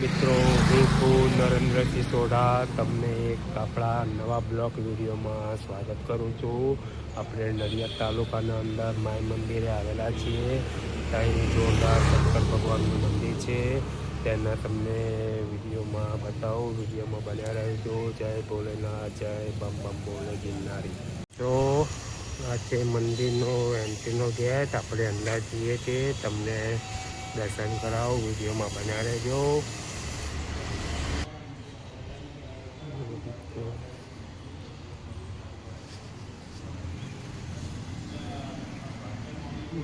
મિત્રો, હું છું નરેન્દ્રસિંહ સોઢા. તમને એક આપણા નવા બ્લોગ વિડીયોમાં સ્વાગત કરું છું. આપણે નડિયાદ તાલુકાના અંદર માય મંદિરે આવેલા છીએ. ત્યાં જોરદાર શંકર ભગવાનનું મંદિર છે. તેના તમને વિડીયોમાં બતાવું. વિડીયોમાં બન્યા રહેજો. જય ભોલેનાથ, જય બમ બમ બોલે ગિરનારી. તો આ છે મંદિરનો એન્ટ્રીનો ગેટ. આપણે અંદર જઈએ છીએ. તમને દર્શન કરાવો. વિડીયોમાં બન્યા રહેજો.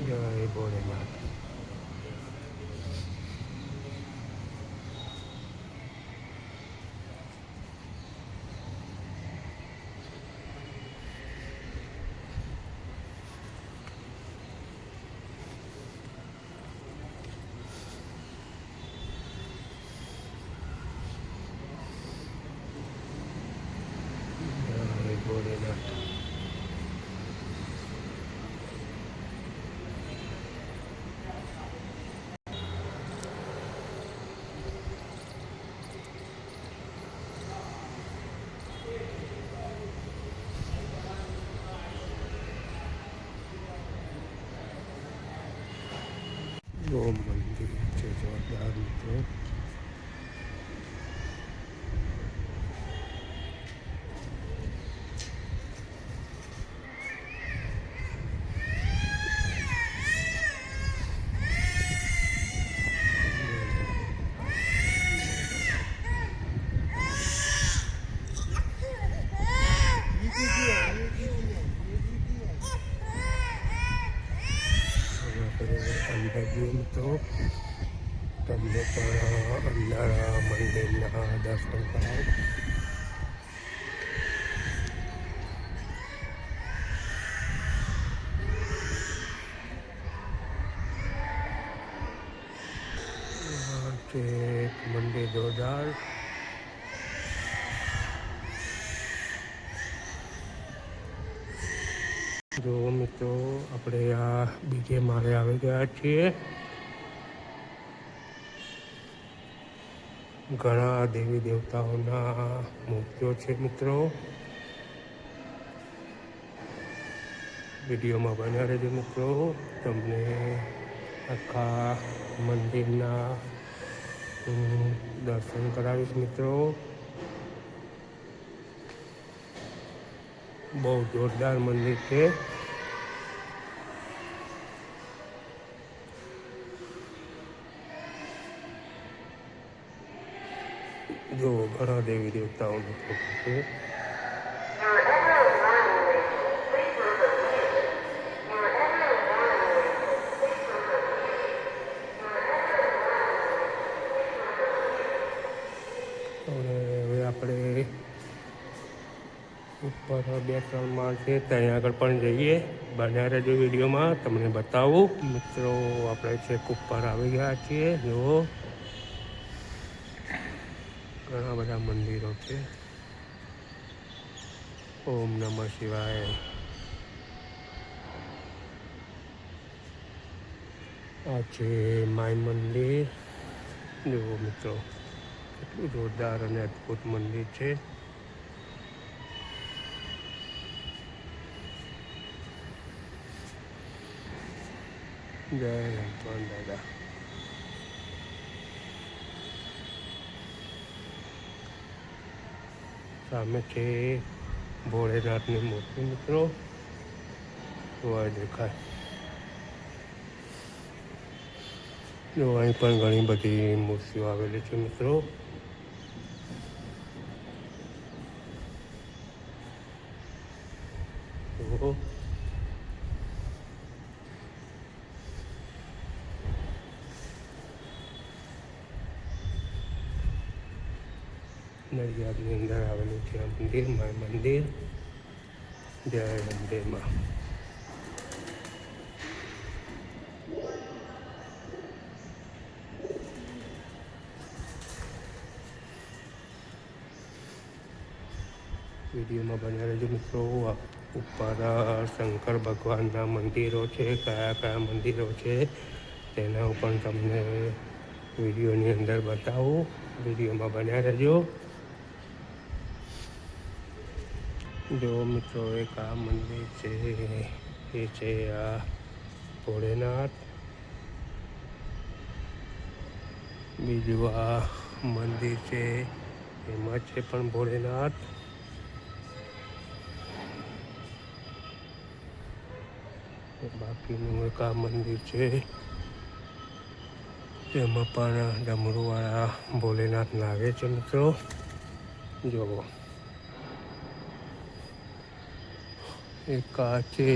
જય ભોલેનાથ. જય ભોલેનાથ. જો મંદિર છે જોરદાર મિત્રો. અંદર જઈએ મિત્રો. તમને પણ અંદર મંદિરના દર્શન કરાવો. છે મંદિર જોરદાર. જો મિત્રો, આપણે આ બીજે માળે આવી ગયા છીએ. ઘણા દેવી દેવતાઓના મૂર્તિઓ છે મિત્રો. વિડીયોમાં બન્યા રહેજો મિત્રો. તમને આખા મંદિરના દર્શન કરાવીશ મિત્રો. બહુ જોરદાર મંદિર છે. જો ઘણા દેવી દેવતાઓનું ફોટો છે. હવે આપણે ઉપર 2-3 માળ છે ત્યાં આગળ પણ જઈએ. બન્યા રહેજો વિડીયોમાં. તમને બતાવું મિત્રો. આપણે છેક ઉપર આવી ગયા છીએ. જુઓ, ઘણા બધા મંદિરો છે. ઓમ નમઃ શિવાય. આ છે માય મંદિર. જુઓ મિત્રો, કેટલું જોરદાર અને અદ્ભુત મંદિર છે. જય હનુમાન દાદા. સામે છે ભોળેનાથની મૂર્તિ મિત્રો. જોવા દેખાય. જો અહીં પણ ઘણી બધી મૂર્તિઓ આવેલી છે મિત્રો. જુઓ, નડિયાદની અંદર આવેલું છે આ મંદિર, માય મંદિર. જય અંબે માં. વિડીયોમાં બન્યા રહેજો મિત્રો. ઉપર શંકર ભગવાનના મંદિરો છે. કયા કયા મંદિરો છે તેના ઉપર તમને વિડીયોની અંદર બતાવું. વિડીયોમાં બન્યા રહેજો. જો મિત્રો, એક આ મંદિર છે, એ છે આ ભોળેનાથ. બીજું આ મંદિર છે, એમાં છે પણ ભોળેનાથ. બાકીનું એક આ મંદિર છે, તેમાં પણ ડમરુવાળા ભોલેનાથ લાગે છે મિત્રો. જુઓ, એક આ છે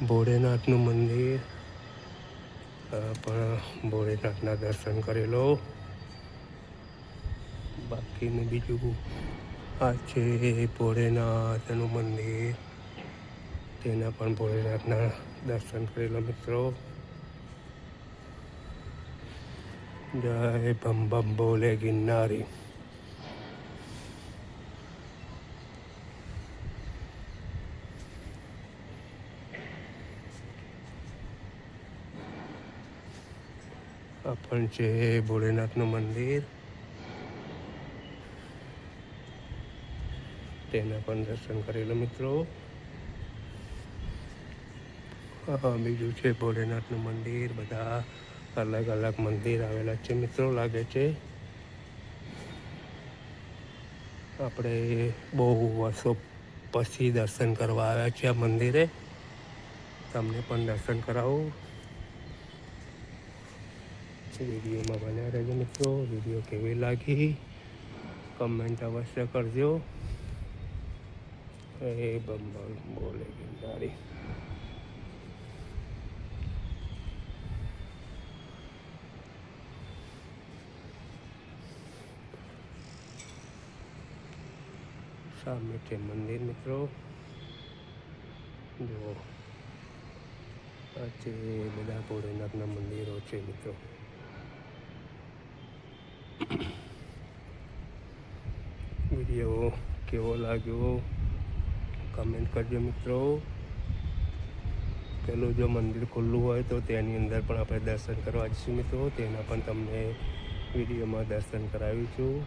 ભોળેનાથનું મંદિર. પણ ભોળેનાથના દર્શન કરી લો. બાકીનું બીજું આ છે ભોળેનાથનું મંદિર, તેના પણ ભોળેનાથના દર્શન કરી લો મિત્રો. જય ભમ ભમ બોલે ગિરનારી. આ પણ છે ભોળેનાથનું મંદિર, તેના પણ દર્શન કરી લો મિત્રો. બીજું છે ભોળેનાથનું મંદિર. બધા અલગ અલગ મંદિર આવેલા છે મિત્રો, લાગે છે. આપણે બહુ વર્ષો પછી દર્શન કરવા આવ્યા છે આ મંદિરે. તમને પણ દર્શન કરાવું. વિડીયોમાં બન્યા રહેજો મિત્રો. વિડીયો કેવી લાગી કમેન્ટ અવશ્ય કરજો. એ બમ બોલે ગિરનારી. સામે છે મંદિર મિત્રો. જુઓ, આ છે બધા ભોળેનાથના મંદિરો છે મિત્રો. વિડીયો કેવો લાગ્યો કમેન્ટ કરજો મિત્રો. પેલું જો મંદિર ખુલ્લું હોય તો તેની અંદર પણ આપણે દર્શન કરવા જઈશું મિત્રો. તેના પણ તમને વિડીયોમાં દર્શન કરાવીશું.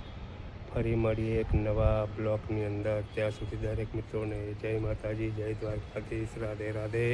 ફરી મળીએ એક નવા બ્લોગની અંદર. ત્યાં સુધી દરેક મિત્રોને જય માતાજી, જય દ્વારકાધીશ, રાધે રાધે.